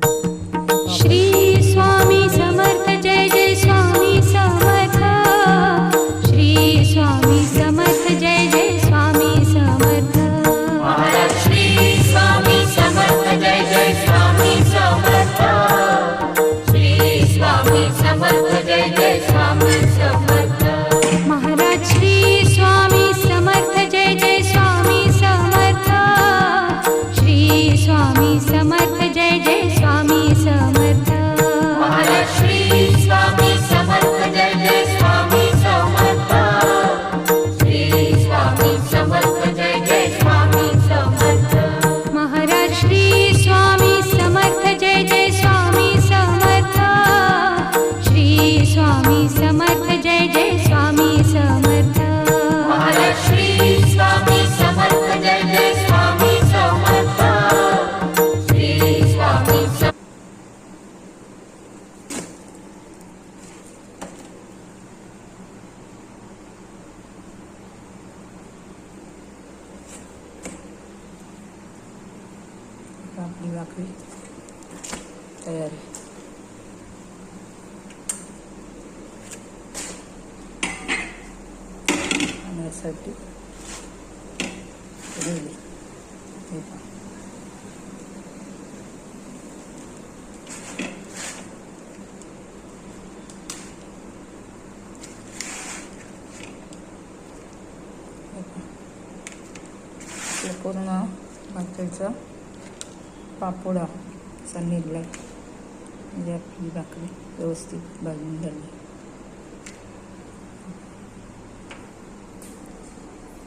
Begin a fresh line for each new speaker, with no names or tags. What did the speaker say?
श्री स्वामी समर्थ जय जय स्वामी समर्थ। श्री स्वामी समर्थ जय जय स्वामी समर्थ।
महाराज श्री स्वामी समर्थ जय जय स्वामी समर्थ। श्री स्वामी समर्थ जय जय स्वामी समर्थ।
महाराज श्री स्वामी समर्थ जय जय स्वामी समर्थ। श्री स्वामी समर्थ जय जय स्वामी समर्थ।
महाराज श्री स्वामी समर्थ जय जय स्वामी समर्थ। श्री स्वामी समर्थ जय जय स्वामी समर्थ।
महाराज श्री स्वामी समर्थ जय जय स्वामी समर्थ। श्री स्वामी समर्थ जय जय स्वामी समर्थ।
महाराज श्री स्वामी समर्थ जय जय स्वामी समर्थ। श्री स्वामी समर्थ।
आपली भाकरी तयारी. खाण्यासाठी रेडी. हे पहा. हे पूर्ण भाकरीचा पापोडा असा निघला म्हणजे आपली भाकरी व्यवस्थित भाजून झाली.